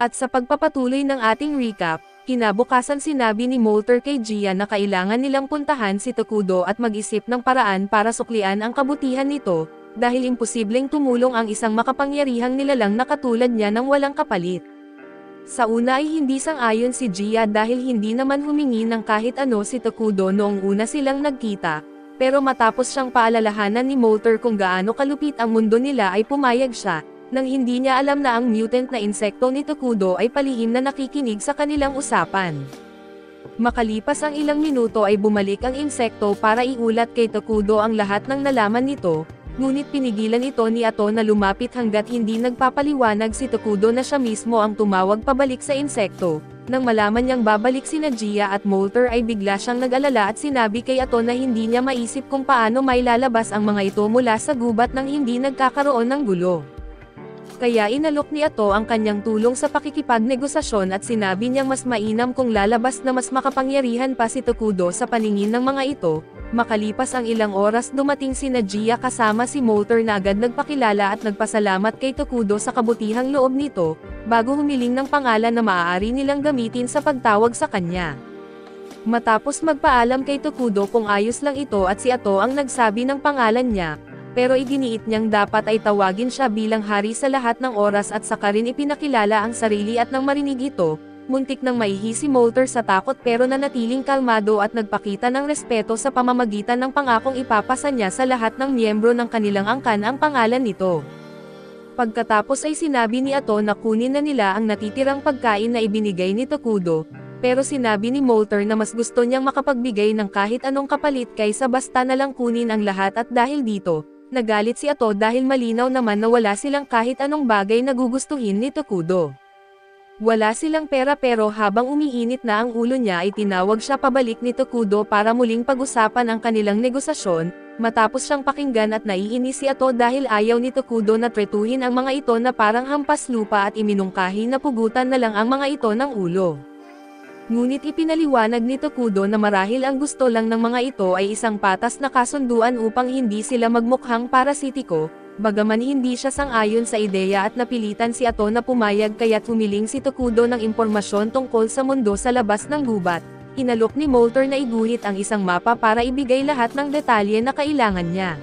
At sa pagpapatuloy ng ating recap, kinabukasan sinabi ni Molter kay Gia na kailangan nilang puntahan si Tokudo at mag-isip ng paraan para suklian ang kabutihan nito, dahil imposibleng tumulong ang isang makapangyarihang nilalang na katulad niya nang walang kapalit. Sa una ay hindi sang-ayon si Gia dahil hindi naman humingi ng kahit ano si Tokudo noong una silang nagkita, pero matapos siyang paalalahanan ni Molter kung gaano kalupit ang mundo nila ay pumayag siya, nang hindi niya alam na ang mutant na insekto ni Tokudo ay palihim na nakikinig sa kanilang usapan. Makalipas ang ilang minuto ay bumalik ang insekto para iulat kay Tokudo ang lahat ng nalaman nito, ngunit pinigilan ito ni Ato na lumapit hanggat hindi nagpapaliwanag si Tokudo na siya mismo ang tumawag pabalik sa insekto. Nang malaman niyang babalik sina Gia at Molter ay bigla siyang nag-alala at sinabi kay Ato na hindi niya maisip kung paano may lalabas ang mga ito mula sa gubat nang hindi nagkakaroon ng gulo. Kaya inalok ni Ato ang kanyang tulong sa pakikipagnegosasyon at sinabi niyang mas mainam kung lalabas na mas makapangyarihan pa si Tokudo sa paningin ng mga ito. Makalipas ang ilang oras dumating sina Gia kasama si Molter na agad nagpakilala at nagpasalamat kay Tokudo sa kabutihang loob nito, bago humiling ng pangalan na maaari nilang gamitin sa pagtawag sa kanya. Matapos magpaalam kay Tokudo kung ayos lang ito at si Ato ang nagsabi ng pangalan niya, pero iginiit niyang dapat ay tawagin siya bilang hari sa lahat ng oras at saka rin ipinakilala ang sarili at nang marinig ito, muntik nang maihi si Molter sa takot pero nanatiling kalmado at nagpakita ng respeto sa pamamagitan ng pangakong ipapasa niya sa lahat ng miyembro ng kanilang angkan ang pangalan nito. Pagkatapos ay sinabi ni Ato na kunin na nila ang natitirang pagkain na ibinigay ni Tokudo, pero sinabi ni Molter na mas gusto niyang makapagbigay ng kahit anong kapalit kaysa basta na lang kunin ang lahat at dahil dito, nagalit si Ato dahil malinaw naman na wala silang kahit anong bagay na gugustuhin ni Tokudo. Wala silang pera pero habang umiinit na ang ulo niya ay tinawag siya pabalik ni Tokudo para muling pag-usapan ang kanilang negosasyon, matapos siyang pakinggan at naiinis si Ato dahil ayaw ni Tokudo na tretuhin ang mga ito na parang hampas lupa at iminungkahi na pugutan na lang ang mga ito ng ulo. Ngunit ipinaliwanag ni Tokudo na marahil ang gusto lang ng mga ito ay isang patas na kasunduan upang hindi sila magmukhang parasitiko, bagaman hindi siya sang-ayon sa ideya at napilitan si Ato na pumayag kaya't humiling si Tokudo ng impormasyon tungkol sa mundo sa labas ng gubat. Inalok ni Molter na iguhit ang isang mapa para ibigay lahat ng detalye na kailangan niya.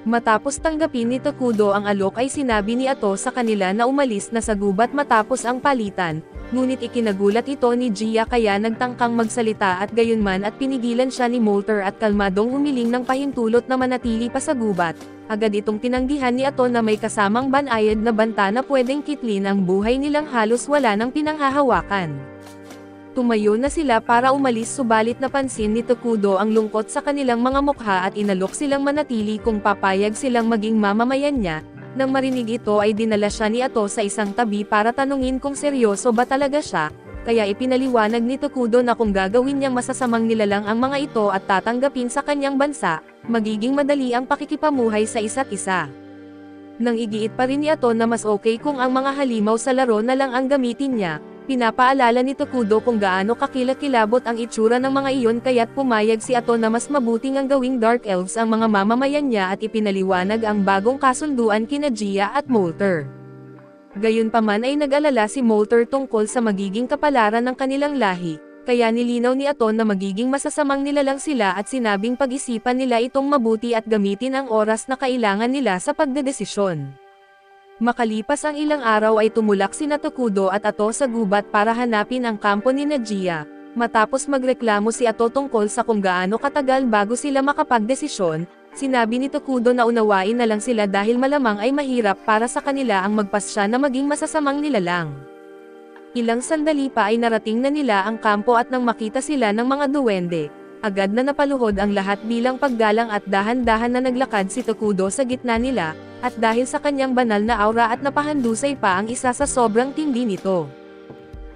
Matapos tanggapin ni Tokudo ang alok ay sinabi ni Ato sa kanila na umalis na sa gubat matapos ang palitan, ngunit ikinagulat ito ni Gia kaya nagtangkang magsalita at gayunman at pinigilan siya ni Molter at kalmadong humiling ng pahintulot na manatili pa sa gubat. Agad itong tinanggihan ni Ato na may kasamang banayad na banta na pwedeng kitlin ang buhay nilang halos wala ng pinanghahawakan. Tumayo na sila para umalis subalit napansin ni Tokudo ang lungkot sa kanilang mga mukha at inalok silang manatili kung papayag silang maging mamamayan niya. Nang marinig ito ay dinala siya ni Ato sa isang tabi para tanungin kung seryoso ba talaga siya, kaya ipinaliwanag ni Tokudo na kung gagawin niyang masasamang nilalang ang mga ito at tatanggapin sa kanyang bansa, magiging madali ang pakikipamuhay sa isa't isa. Nang igiit pa rin ni Ato na mas okay kung ang mga halimaw sa laro na lang ang gamitin niya, pinapaalala ni Tokudo kung gaano kakilakilabot ang itsura ng mga iyon kaya't pumayag si Ato na mas mabuting ang gawing Dark Elves ang mga mamamayan niya at ipinaliwanag ang bagong kasunduan kina Gia at Molter. Gayunpaman ay nag-alala si Molter tungkol sa magiging kapalaran ng kanilang lahi, kaya nilinaw ni Ato na magiging masasamang nilalang sila at sinabing pag-isipan nila itong mabuti at gamitin ang oras na kailangan nila sa pagdedesisyon. Makalipas ang ilang araw ay tumulak sina Tokudo at Ato sa gubat para hanapin ang kampo ni Gia. Matapos magreklamo si Ato tungkol sa kung gaano katagal bago sila makapagdesisyon, sinabi ni Tokudo na unawain na lang sila dahil malamang ay mahirap para sa kanila ang magpasya na maging masasamang nilalang. Ilang sandali pa ay narating na nila ang kampo at nang makita sila ng mga duwende, agad na napaluhod ang lahat bilang paggalang at dahan-dahan na naglakad si Tokudo sa gitna nila, at dahil sa kanyang banal na aura at napahandusay pa ang isa sa sobrang tindi nito.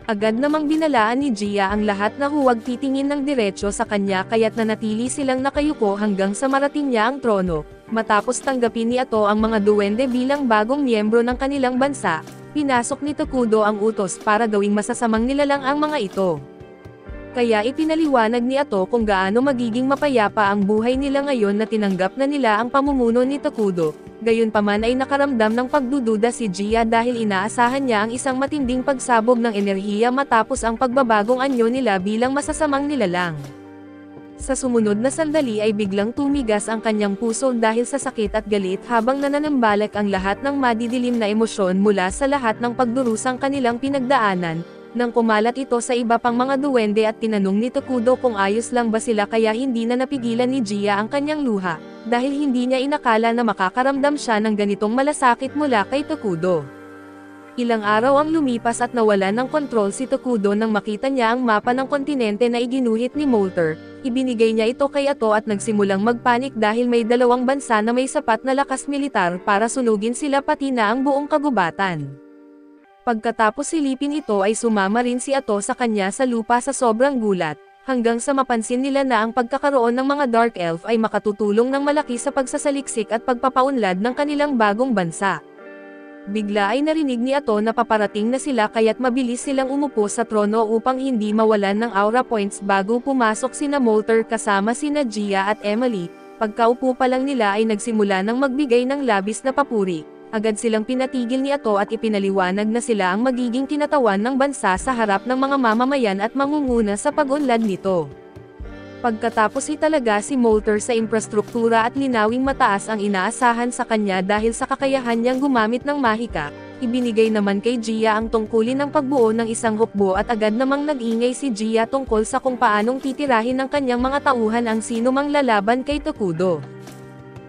Agad namang binalaan ni Gia ang lahat na huwag titingin ng diretsyo sa kanya kaya't nanatili silang nakayuko hanggang sa marating niya ang trono. Matapos tanggapin ni Ato ang mga duwende bilang bagong miyembro ng kanilang bansa, pinasok ni Tokudo ang utos para gawing masasamang nilalang ang mga ito. Kaya ipinaliwanag ni Ato kung gaano magiging mapayapa ang buhay nila ngayon na tinanggap na nila ang pamumuno ni Tokudo. Gayunpaman ay nakaramdam ng pagdududa si Gia dahil inaasahan niya ang isang matinding pagsabog ng enerhiya matapos ang pagbabagong anyo nila bilang masasamang nilalang. Sa sumunod na sandali ay biglang tumigas ang kanyang puso dahil sa sakit at galit habang nananambalik ang lahat ng madidilim na emosyon mula sa lahat ng pagdurusang kanilang pinagdaanan. Nang kumalat ito sa iba pang mga duwende at tinanong ni Tokudo kung ayos lang ba sila kaya hindi na napigilan ni Gia ang kanyang luha, dahil hindi niya inakala na makakaramdam siya ng ganitong malasakit mula kay Tokudo. Ilang araw ang lumipas at nawalan ng kontrol si Tokudo nang makita niya ang mapa ng kontinente na iginuhit ni Molter. Ibinigay niya ito kay Ato at nagsimulang magpanik dahil may dalawang bansa na may sapat na lakas militar para sunugin sila pati na ang buong kagubatan. Pagkatapos silipin ito ay sumama rin si Ato sa kanya sa lupa sa sobrang gulat, hanggang sa mapansin nila na ang pagkakaroon ng mga Dark Elf ay makatutulong ng malaki sa pagsasaliksik at pagpapaunlad ng kanilang bagong bansa. Bigla ay narinig ni Ato na paparating na sila kaya't mabilis silang umupo sa trono upang hindi mawalan ng aura points bago pumasok sina Molter kasama sina Gia at Emily. Pagkaupo pa lang nila ay nagsimula ng magbigay ng labis na papuri. Agad silang pinatigil ni Ato at ipinaliwanag na sila ang magiging kinatawan ng bansa sa harap ng mga mamamayan at mangunguna sa pag-unlad nito. Pagkatapos italaga si Molter sa infrastruktura at linawing mataas ang inaasahan sa kanya dahil sa kakayahan niyang gumamit ng mahika, ibinigay naman kay Gia ang tungkulin ng pagbuo ng isang hukbo at agad namang nag-ingay si Gia tungkol sa kung paanong titirahin ng kanyang mga tauhan ang sino mang lalaban kay Tokudo.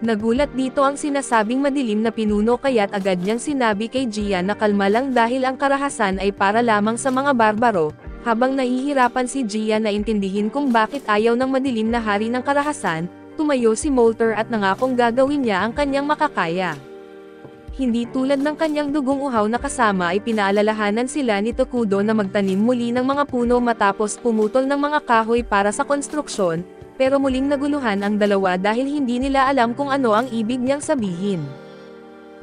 Nagulat dito ang sinasabing madilim na pinuno kaya't agad niyang sinabi kay Gia na kalma lang dahil ang karahasan ay para lamang sa mga barbaro, habang nahihirapan si Gia na intindihin kung bakit ayaw ng madilim na hari ng karahasan, tumayo si Molter at nangakong gagawin niya ang kanyang makakaya. Hindi tulad ng kanyang dugong uhaw na kasama ay pinaalalahanan sila ni Tokudo na magtanim muli ng mga puno matapos pumutol ng mga kahoy para sa konstruksyon, pero muling naguluhan ang dalawa dahil hindi nila alam kung ano ang ibig niyang sabihin.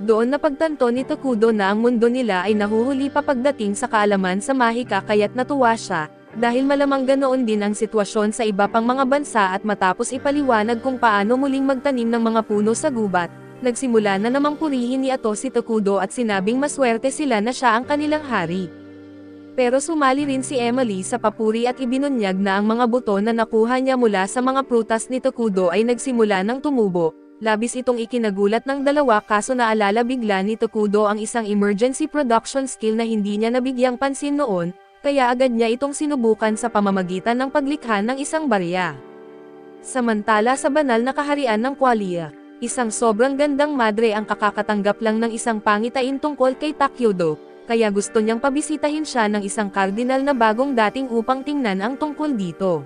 Doon napagtanto ni Tokudo na ang mundo nila ay nahuhuli pa pagdating sa kaalaman sa mahika kaya't natuwa siya, dahil malamang ganoon din ang sitwasyon sa iba pang mga bansa at matapos ipaliwanag kung paano muling magtanim ng mga puno sa gubat, nagsimula na namang purihin ni Ato si Tokudo at sinabing maswerte sila na siya ang kanilang hari. Pero sumali rin si Emily sa papuri at ibinunyag na ang mga buto na nakuha niya mula sa mga prutas ni Tokudo ay nagsimula ng tumubo. Labis itong ikinagulat ng dalawa kaso naalala bigla ni Tokudo ang isang emergency production skill na hindi niya nabigyang pansin noon, kaya agad niya itong sinubukan sa pamamagitan ng paglikha ng isang barya. Samantala sa banal na kaharian ng Qualia, isang sobrang gandang madre ang kakakatanggap lang ng isang pangitain tungkol kay Takyudo. Kaya gusto niyang pabisitahin siya ng isang kardinal na bagong dating upang tingnan ang tungkol dito.